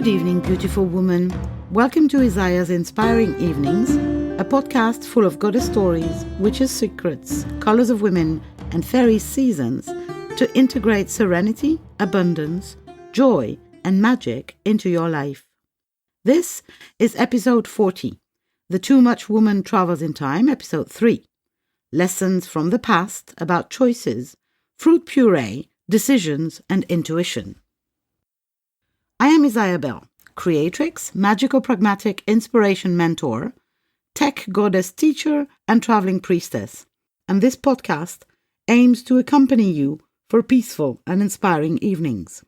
Good evening, beautiful woman. Welcome to Isaiah's Inspiring Evenings, a podcast full of goddess stories, witches' secrets, colors of women, and fairy seasons to integrate serenity, abundance, joy, and magic into your life. This is episode 40, The TooMuch Woman Travels in Time, episode 3. Lessons from the past about choices, fruit puree, decisions, and intuition. I am Isaiah, Creatrix, magical pragmatic inspiration mentor, tech goddess teacher, and traveling priestess, and this podcast aims to accompany you for peaceful and inspiring evenings.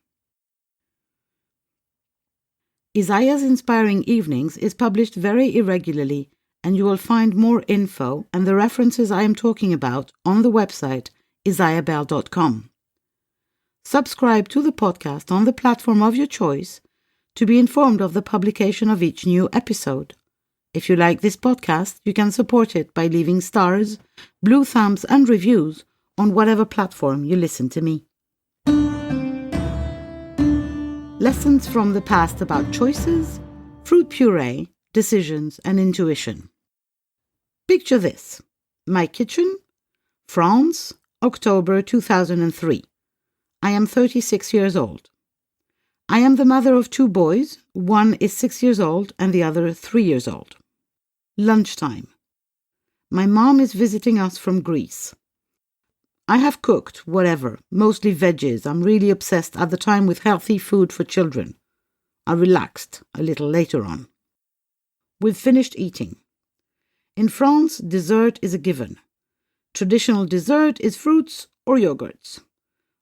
Isaiah's Inspiring Evenings is published very irregularly, and you will find more info and the references I am talking about on the website isaiahbell.com. Subscribe to the podcast on the platform of your choice to be informed of the publication of each new episode. If you like this podcast, you can support it by leaving stars, blue thumbs, and reviews on whatever platform you listen to me. Lessons from the past about choices, fruit puree, decisions, and intuition. Picture this. My kitchen, France, October 2003. I am 36 years old. I am the mother of 2 boys. One is 6 years old and the other 3 years old. Lunchtime. My mom is visiting us from Greece. I have cooked, whatever, mostly veggies. I'm really obsessed at the time with healthy food for children. I relaxed a little later on. We've finished eating. In France, dessert is a given. Traditional dessert is fruits or yogurts.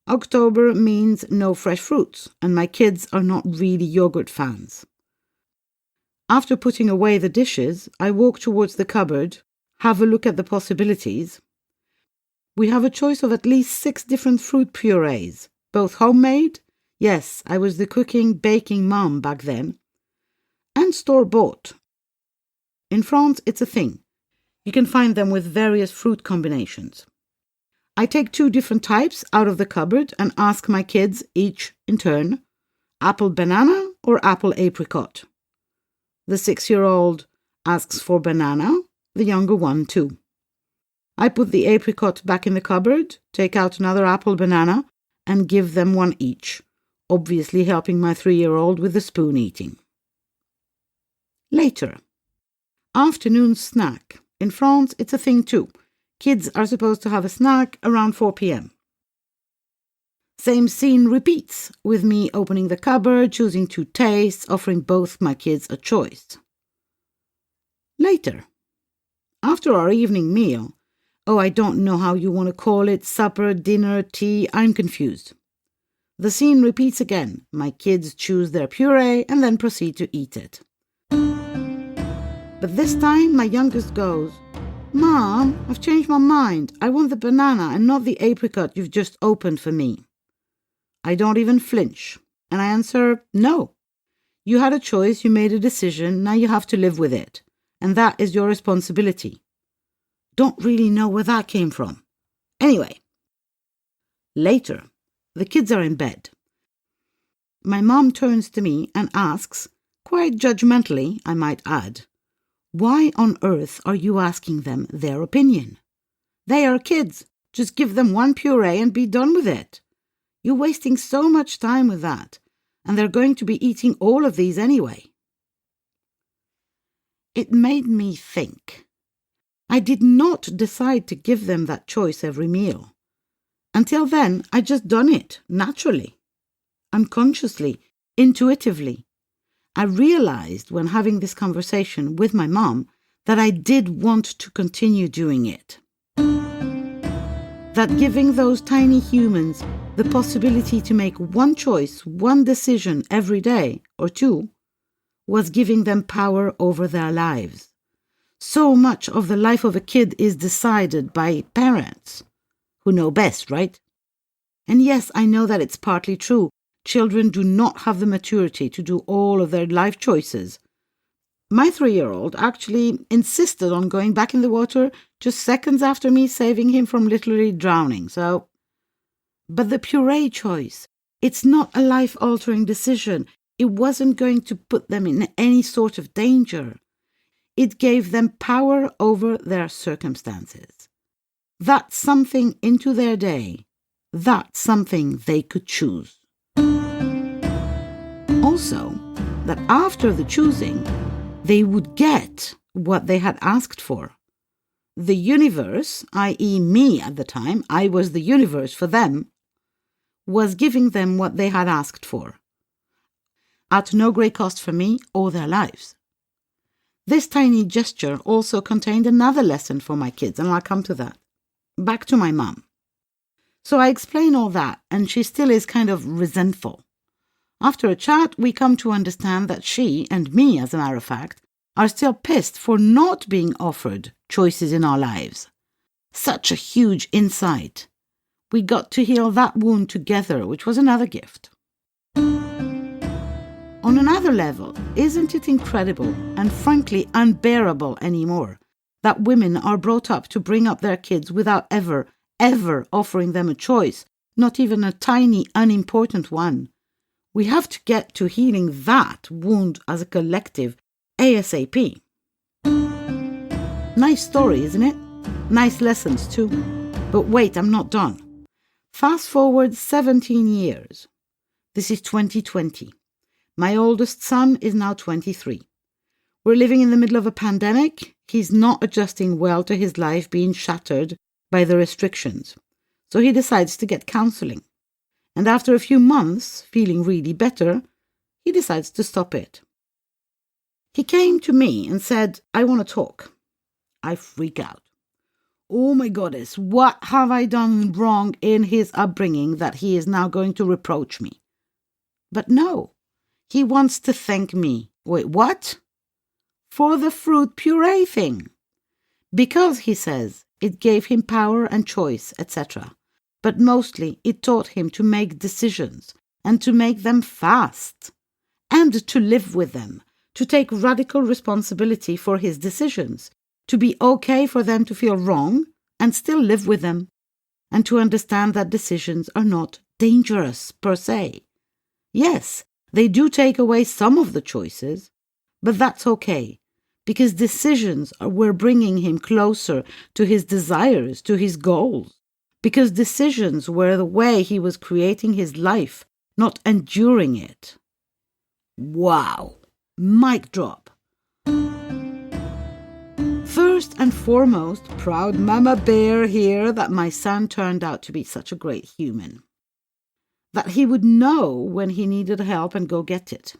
October means no fresh fruits, and my kids are not really yogurt fans. After putting away the dishes, I walk towards the cupboard, have a look at the possibilities. We have a choice of at least 6 different fruit purees, both homemade, yes, I was the cooking, baking mom back then, and store-bought. In France, it's a thing. You can find them with various fruit combinations. I take 2 different types out of the cupboard and ask my kids, each in turn, apple banana or apple apricot. The 6-year-old asks for banana, the younger one too. I put the apricot back in the cupboard, take out another apple banana, and give them one each, obviously helping my 3-year-old with the spoon eating. Later. Afternoon snack. In France, it's a thing too. Kids are supposed to have a snack around 4 p.m. Same scene repeats, with me opening the cupboard, choosing 2 tastes, offering both my kids a choice. Later. After our evening meal, I don't know how you want to call it, supper, dinner, tea, I'm confused. The scene repeats again. My kids choose their puree and then proceed to eat it. But this time, my youngest goes, "Mom, I've changed my mind. I want the banana and not the apricot you've just opened for me." I don't even flinch, and I answer, "No. You had a choice, you made a decision, now you have to live with it, and that is your responsibility." Don't really know where that came from. Anyway. Later, the kids are in bed. My mom turns to me and asks, quite judgmentally, I might add, "Why on earth are you asking them their opinion? They are kids. Just give them one puree and be done with it. You're wasting so much time with that, and they're going to be eating all of these anyway." It made me think. I did not decide to give them that choice every meal. Until then, I'd just done it, naturally, unconsciously, intuitively. I realized when having this conversation with my mom that I did want to continue doing it. That giving those tiny humans the possibility to make one choice, one decision every day or 2, was giving them power over their lives. So much of the life of a kid is decided by parents, who know best, right? And yes, I know that it's partly true. Children do not have the maturity to do all of their life choices. My 3-year-old actually insisted on going back in the water just seconds after me saving him from literally drowning, But the puree choice, it's not a life-altering decision. It wasn't going to put them in any sort of danger. It gave them power over their circumstances. That's something into their day. That's something they could choose. Also, that after the choosing, they would get what they had asked for. The universe, i.e. me at the time, I was the universe for them, was giving them what they had asked for, at no great cost for me or their lives. This tiny gesture also contained another lesson for my kids, and I'll come to that. Back to my mum. So I explain all that, and she still is kind of resentful. After a chat, we come to understand that she, and me as a matter of fact, are still pissed for not being offered choices in our lives. Such a huge insight. We got to heal that wound together, which was another gift. On another level, isn't it incredible and frankly unbearable anymore that women are brought up to bring up their kids without ever offering them a choice, not even a tiny, unimportant one? We have to get to healing that wound as a collective ASAP. Nice story, isn't it? Nice lessons too. But wait, I'm not done. Fast forward 17 years. This is 2020. My oldest son is now 23. We're living in the middle of a pandemic. He's not adjusting well to his life being shattered by the restrictions. So he decides to get counseling. And after a few months, feeling really better, he decides to stop it. He came to me and said, I want to talk. I freak out. Oh my goddess, what have I done wrong in his upbringing that he is now going to reproach me? But no, he wants to thank me. Wait, what? For the fruit puree thing. Because, he says, it gave him power and choice, etc. But mostly it taught him to make decisions and to make them fast and to live with them, to take radical responsibility for his decisions, to be okay for them to feel wrong and still live with them, and to understand that decisions are not dangerous per se. Yes, they do take away some of the choices, but that's okay, because decisions were bringing him closer to his desires, to his goals, because decisions were the way he was creating his life, not enduring it. Wow! Mic drop. First and foremost, proud Mama Bear here that my son turned out to be such a great human. That he would know when he needed help and go get it.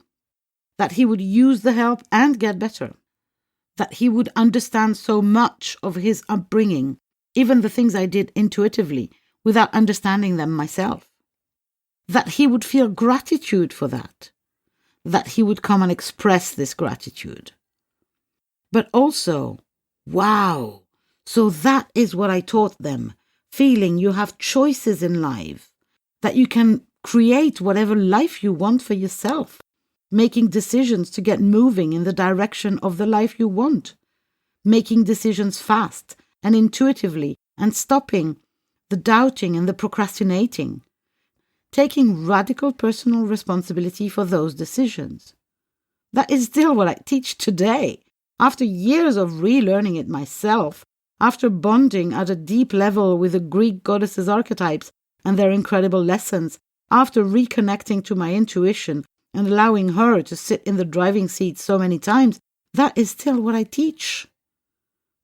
That he would use the help and get better. That he would understand so much of his upbringing, even the things I did intuitively, without understanding them myself. That he would feel gratitude for that. That he would come and express this gratitude. But also, wow, so that is what I taught them, feeling you have choices in life, that you can create whatever life you want for yourself, making decisions to get moving in the direction of the life you want, making decisions fast and intuitively and stopping the doubting and the procrastinating, taking radical personal responsibility for those decisions. That is still what I teach today. After years of relearning it myself, after bonding at a deep level with the Greek goddesses' archetypes and their incredible lessons, after reconnecting to my intuition and allowing her to sit in the driving seat so many times, that is still what I teach.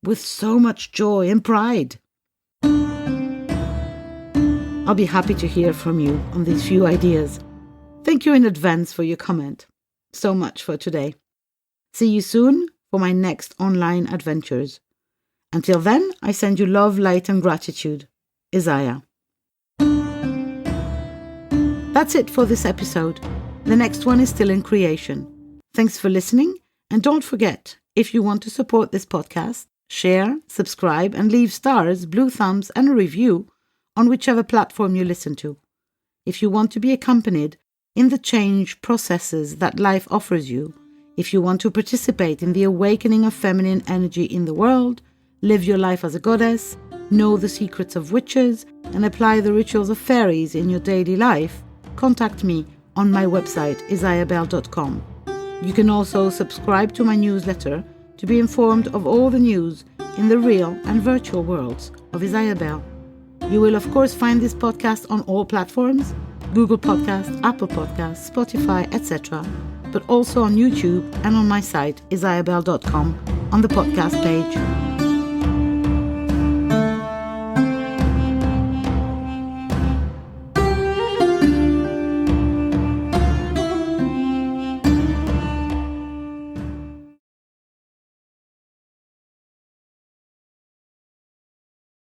With so much joy and pride. I'll be happy to hear from you on these few ideas. Thank you in advance for your comment. So much for today. See you soon for my next online adventures. Until then, I send you love, light and gratitude. Isaiah. That's it for this episode. The next one is still in creation. Thanks for listening, and don't forget, if you want to support this podcast, share, subscribe and leave stars, blue thumbs and a review on whichever platform you listen to. If you want to be accompanied in the change processes that life offers you, if you want to participate in the awakening of feminine energy in the world, live your life as a goddess, know the secrets of witches, and apply the rituals of fairies in your daily life, contact me on my website, isabel.com. You can also subscribe to my newsletter to be informed of all the news in the real and virtual worlds of Isabel. You will, of course, find this podcast on all platforms, Google Podcasts, Apple Podcasts, Spotify, etc., but also on YouTube and on my site, isabel.com, on the podcast page.